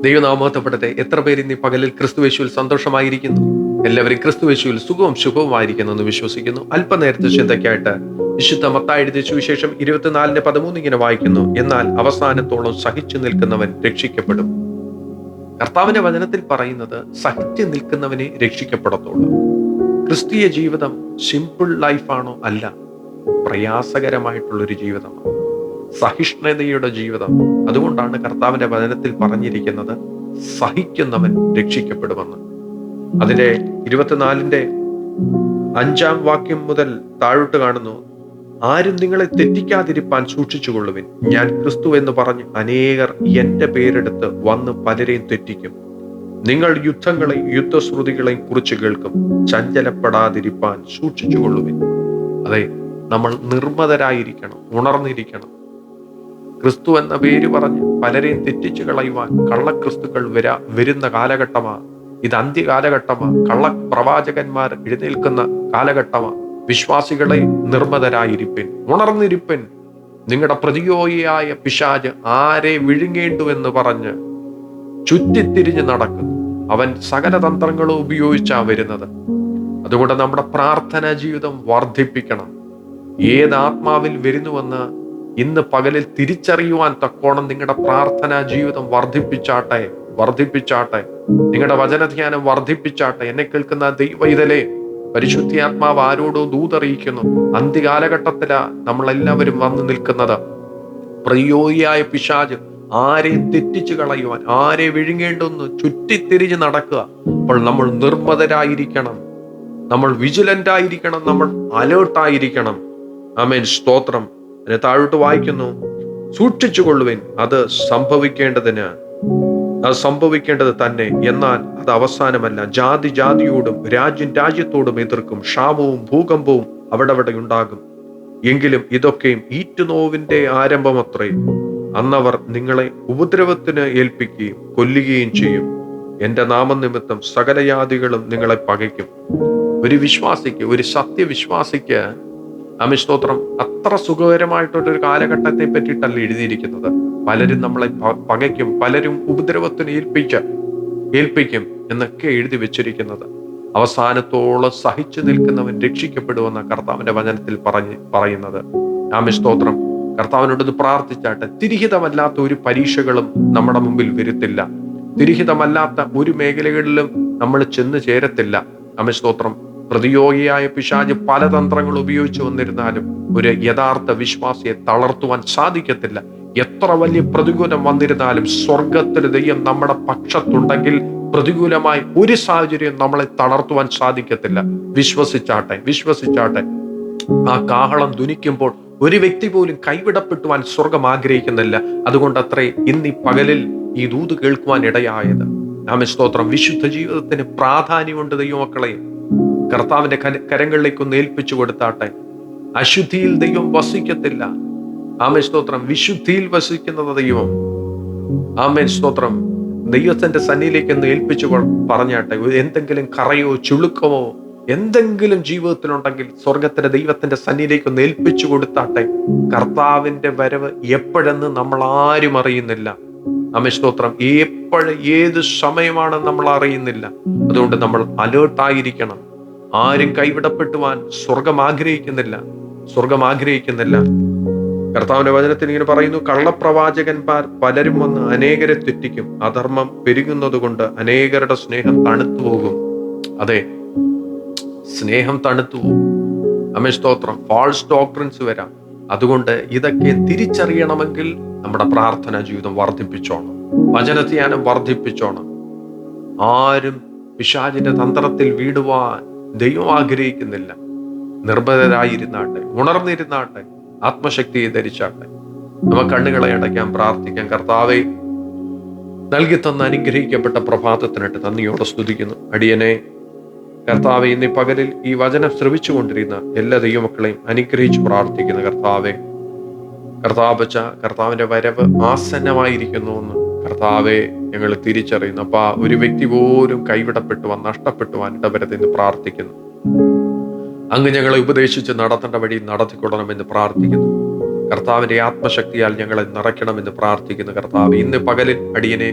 ദൈവനാമത്തെ എത്ര പേര് ഇന്ന് ഈ പകലിൽ ക്രിസ്തുവേശുവിൽ സന്തോഷമായിരിക്കുന്നു? എല്ലാവരും ക്രിസ്തുവേശുവിൽ സുഖവും ശുഭവുമായിരിക്കുന്നു എന്ന് വിശ്വസിക്കുന്നു. അല്പനേരത്തെ ചിന്തയ്ക്കായിട്ട് വിശുദ്ധ മത്തായി എഴുതിയ സുവിശേഷം 24:13 ഇങ്ങനെ വായിക്കുന്നു: എന്നാൽ അവസാനത്തോളം സഹിച്ചു നിൽക്കുന്നവൻ രക്ഷിക്കപ്പെടും. കർത്താവിന്റെ വചനത്തിൽ പറയുന്നത് സഹിച്ചു നിൽക്കുന്നവനെ രക്ഷിക്കപ്പെടത്തുള്ളൂ. ക്രിസ്തീയ ജീവിതം സിമ്പിൾ ലൈഫാണോ? അല്ല, പ്രയാസകരമായിട്ടുള്ളൊരു ജീവിതമാണ്, സഹിഷ്ണുതയുടെ ജീവിതം. അതുകൊണ്ടാണ് കർത്താവിന്റെ വചനത്തിൽ പറഞ്ഞിരിക്കുന്നത് സഹിക്കുന്നവൻ രക്ഷിക്കപ്പെടുമെന്ന്. അതിന്റെ 24:5 വാക്യം മുതൽ താഴോട്ട് കാണുന്നു: ആരും നിങ്ങളെ തെറ്റിക്കാതിരിപ്പാൻ സൂക്ഷിച്ചുകൊള്ളുവിൻ. ഞാൻ ക്രിസ്തു എന്ന് പറഞ്ഞ് അനേകർ എന്റെ പേരെടുത്ത് വന്ന് പലരെയും തെറ്റിക്കും. നിങ്ങൾ യുദ്ധങ്ങളെയും യുദ്ധശ്രുതികളെയും കുറിച്ച് കേൾക്കും. ചഞ്ചലപ്പെടാതിരിപ്പാൻ സൂക്ഷിച്ചുകൊള്ളുവിൻ. അതെ, നമ്മൾ നിർമ്മതരായിരിക്കണം, ഉണർന്നിരിക്കണം. ക്രിസ്തു എന്ന പേര് പറഞ്ഞ് പലരെയും തെറ്റിച്ചു കളയുവാൻ കള്ളക്രിസ്തുക്കൾ വരുന്ന കാലഘട്ടമാണ്. ഇത് അന്ത്യകാലഘട്ടമാണ്. കള്ളപ്രവാചകന്മാർ എഴുന്നേൽക്കുന്ന കാലഘട്ടമാണ്. വിശ്വാസികളെ നിർമ്മതരായിരിപ്പിൻ, ഉണർന്നിരിപ്പിൻ. നിങ്ങളുടെ പ്രതിയോഗിയായ പിശാച് ആരെ വിഴുങ്ങേണ്ടുവെന്ന് പറഞ്ഞ് ചുറ്റിത്തിരിഞ്ഞ് നടക്കുന്നു. അവൻ സകല തന്ത്രങ്ങളും ഉപയോഗിച്ചാ വരുന്നത്. അതുകൊണ്ട് നമ്മുടെ പ്രാർത്ഥനാ ജീവിതം വർദ്ധിപ്പിക്കണം. ഏത് ആത്മാവിൽ വരുന്നുവെന്ന് ഇന്ന് പകലിൽ തിരിച്ചറിയുവാൻ തക്കോണം നിങ്ങളുടെ പ്രാർത്ഥനാ ജീവിതം വർദ്ധിപ്പിച്ചാട്ടെ. നിങ്ങളുടെ വചനധ്യാനം വർദ്ധിപ്പിച്ചാട്ടെ. എന്നെ കേൾക്കുന്ന ദൈവൈതലേ, പരിശുദ്ധാത്മാവ് ആരോടോ ദൂതറിയിക്കുന്നു. അന്ത്യകാലഘട്ടത്തിലാ നമ്മളെല്ലാവരും വന്നു നിൽക്കുന്നത്. പ്രതിയോഗിയായ പിശാച് ആരെയും തെറ്റിച്ചു കളയുവാൻ, ആരെ വിഴുങ്ങേണ്ടെന്ന് ചുറ്റിത്തിരിഞ്ഞ് നടക്കുക. അപ്പോൾ നമ്മൾ നിർമ്മതരായിരിക്കണം, നമ്മൾ വിജിലന്റ് ആയിരിക്കണം, നമ്മൾ അലേർട്ടായിരിക്കണം. ആമേൻ, സ്തോത്രം. അതിനെ താഴോട്ട് വായിക്കുന്നു: സൂക്ഷിച്ചുകൊള്ളുവിൻ, അത് സംഭവിക്കേണ്ടത് തന്നെ. എന്നാൽ അത് അവസാനമല്ല. ജാതി ജാതിയോടും രാജ്യം രാജ്യത്തോടും എതിർക്കും. ക്ഷാമവും ഭൂകമ്പവും അവിടെ ഉണ്ടാകും. എങ്കിലും ഇതൊക്കെയും ഈറ്റുനോവിന്റെ ആരംഭമത്രേ. അന്നവർ നിങ്ങളെ ഉപദ്രവത്തിന് ഏൽപ്പിക്കുകയും കൊല്ലുകയും ചെയ്യും. എന്റെ നാമനിമിത്തം സകലജാതികളും നിങ്ങളെ പകയ്ക്കും. ഒരു വിശ്വാസിക്ക്, ഒരു സത്യവിശ്വാസിക്ക്, സ്തോത്രം, അത്ര സുഖകരമായിട്ടൊരു കാലഘട്ടത്തെ പറ്റിയിട്ടല്ല എഴുതിയിരിക്കുന്നത്. പലരും നമ്മളെ പകയ്ക്കും, പലരും ഉപദ്രവത്തിന് ഏൽപ്പിക്കും എന്നൊക്കെ എഴുതി വെച്ചിരിക്കുന്നത്. അവസാനത്തോളം സഹിച്ചു നിൽക്കുന്നവൻ രക്ഷിക്കപ്പെടുമെന്ന കർത്താവിന്റെ വചനത്തിൽ പറയുന്നത്. സ്തോത്രം. കർത്താവിനോട് പ്രാർത്ഥിച്ചാട്ടെ. തിരിഹിതമല്ലാത്ത ഒരു പരീക്ഷകളും നമ്മുടെ മുമ്പിൽ വരുത്തില്ല. തിരിഹിതമല്ലാത്ത ഒരു മേഖലകളിലും നമ്മൾ ചെന്ന് ചേരത്തില്ല. സ്തോത്രം. പ്രതിയോഗിയായ പിശാച് പല തന്ത്രങ്ങൾ ഉപയോഗിച്ചു വന്നിരുന്നാലും ഒരു യഥാർത്ഥ വിശ്വാസിയെ തളർത്തുവാൻ സാധിക്കത്തില്ല. എത്ര വലിയ പ്രതികൂലം വന്നിരുന്നാലും സ്വർഗത്തിൽ ദൈവം നമ്മുടെ പക്ഷത്തുണ്ടെങ്കിൽ പ്രതികൂലമായി ഒരു സാഹചര്യം നമ്മളെ തളർത്തുവാൻ സാധിക്കത്തില്ല. വിശ്വസിച്ചാട്ടെ. ആ കാഹളം ധ്വനിക്കുമ്പോൾ ഒരു വ്യക്തി പോലും കൈവിടപ്പെട്ടുവാൻ സ്വർഗം ആഗ്രഹിക്കുന്നില്ല. അതുകൊണ്ട് അത്രേ ഇന്ന് ഈ പകലിൽ ഈ ദൂത് കേൾക്കുവാൻ ഇടയായത്. സ്തോത്രം. വിശുദ്ധ ജീവിതത്തിന് പ്രാധാന്യമുണ്ട് ദൈവമക്കളെ. കർത്താവിന്റെ കരങ്ങളിലേക്കൊന്ന് ഏൽപ്പിച്ചു കൊടുത്താട്ടെ. അശുദ്ധിയിൽ ദൈവം വസിക്കത്തില്ല. സ്തോത്രം. വിശുദ്ധിയിൽ വസിക്കുന്നത് ദൈവം. സ്തോത്രം. ദൈവത്തിന്റെ സന്നിധിയിലേക്ക് ഒന്ന് ഏൽപ്പിച്ചു പറഞ്ഞാട്ടെ. എന്തെങ്കിലും കറയോ ചുളുക്കമോ എന്തെങ്കിലും ജീവിതത്തിലുണ്ടെങ്കിൽ സ്വർഗത്തിന്റെ ദൈവത്തിന്റെ സന്നിധിയിലേക്ക് ഒന്ന് ഏൽപ്പിച്ചു കൊടുത്താട്ടെ. കർത്താവിന്റെ വരവ് എപ്പോഴെന്ന് നമ്മൾ ആരും അറിയുന്നില്ല. സ്തോത്രം. ഏത് സമയമാണെന്ന് നമ്മൾ അറിയുന്നില്ല. അതുകൊണ്ട് നമ്മൾ അലേർട്ടായിരിക്കണം. ആരും കൈവിടപ്പെട്ടുവാൻ സ്വർഗം ആഗ്രഹിക്കുന്നില്ല. കർത്താവിന്റെ വചനത്തിൽ ഇങ്ങനെ പറയുന്നു: കള്ളപ്രവാചകന്മാർ പലരും വന്ന് അനേകരെ തെറ്റിക്കും. അധർമ്മം പെരുകുന്നത് കൊണ്ട് അനേകരുടെ സ്നേഹം തണുത്തു പോകും. അതെ, സ്നേഹം തണുത്തു പോകും. സ്തോത്രം. ഫാൾസ് ഡോക്ട്രിൻസ് വരാം. അതുകൊണ്ട് ഇതൊക്കെ തിരിച്ചറിയണമെങ്കിൽ നമ്മുടെ പ്രാർത്ഥനാ ജീവിതം വർദ്ധിപ്പിച്ചോണം, വചനധ്യാനം വർദ്ധിപ്പിച്ചോണം. ആരും പിശാചിന്റെ തന്ത്രത്തിൽ വീടുവാൻ ദൈവം ആഗ്രഹിക്കുന്നില്ല. നിർഭയരായിരുന്നാട്ടെ, ഉണർന്നിരുന്നാട്ടെ, ആത്മശക്തിയെ ധരിച്ചാട്ടെ. നമുക്ക് കണ്ണുകളെ അടയ്ക്കാം, പ്രാർത്ഥിക്കാം. കർത്താവെ, നൽകി തന്ന അനുഗ്രഹിക്കപ്പെട്ട പ്രഭാതത്തിനായിട്ട് നന്ദിയോടെ സ്തുതിക്കുന്നു. അടിയനെ കർത്താവെ, ഇന്ന് പകലിൽ ഈ വചനം ശ്രവിച്ചുകൊണ്ടിരുന്ന എല്ലാ ദൈവമക്കളെയും അനുഗ്രഹിച്ച് പ്രാർത്ഥിക്കുന്നു. കർത്താവിന്റെ വരവ് ആസന്നമായിരിക്കുന്നു എന്ന് കർത്താവെ ഞങ്ങൾ തിരിച്ചറിയുന്നു. അപ്പൊ ഒരു വ്യക്തി പോലും കൈവിടപ്പെട്ടുവാൻ, നഷ്ടപ്പെട്ടുവാൻ ഇടവരതെന്ന് പ്രാർത്ഥിക്കുന്നു. അങ്ങ് ഞങ്ങളെ ഉപദേശിച്ച് നടത്തേണ്ട വഴി നടത്തിക്കൊള്ളണമെന്ന് പ്രാർത്ഥിക്കുന്നു. കർത്താവിന്റെ ആത്മശക്തിയാൽ ഞങ്ങളെ നിറയ്ക്കണമെന്ന് പ്രാർത്ഥിക്കുന്നു. കർത്താവ്, ഇന്ന് പകലിൽ അടിയനെ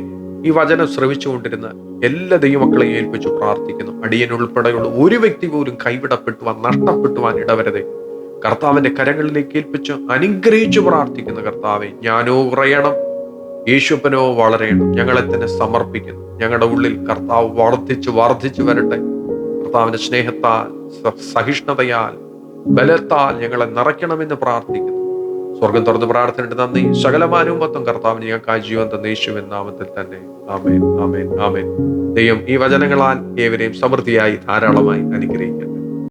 ഈ വചനം ശ്രവിച്ചുകൊണ്ടിരുന്ന എല്ലാ ദൈവമക്കളെയും ഏൽപ്പിച്ചു പ്രാർത്ഥിക്കുന്നു. അടിയനുൾപ്പെടെയുള്ള ഒരു വ്യക്തി പോലും കൈവിടപ്പെട്ടുവാൻ, നഷ്ടപ്പെട്ടുവാൻ ഇടവരുതേ. കർത്താവിന്റെ കരങ്ങളിലേക്ക് ഏൽപ്പിച്ച് അനുഗ്രഹിച്ചു പ്രാർത്ഥിക്കുന്ന കർത്താവെ, ഞാനോ കുറയണം, യേശുപ്പനോ വളരെയണം. ഞങ്ങളെ തന്നെ സമർപ്പിക്കുന്നു. ഞങ്ങളുടെ ഉള്ളിൽ കർത്താവ് വർദ്ധിച്ചു വരട്ടെ. കർത്താവിന്റെ സ്നേഹത്താൽ, സഹിഷ്ണുതയാൽ, ബലത്താൽ ഞങ്ങളെ നിറയ്ക്കണമെന്ന് പ്രാർത്ഥിക്കുന്നു. സ്വർഗം തുറന്ന് പ്രാർത്ഥനയുടെ നന്ദി. സകലമാനവും മൊത്തം കർത്താവിന് ഞങ്ങൾക്ക് ജീവൻ തന്ന യേശുവിൻ നാമത്തിൽ തന്നെ. ആമേൻ, ആമേൻ, ആമേൻ. ദൈവം ഈ വചനങ്ങളാൽ ഏവരെയും സമൃദ്ധിയായി ധാരാളമായി അനുഗ്രഹിക്കട്ടെ.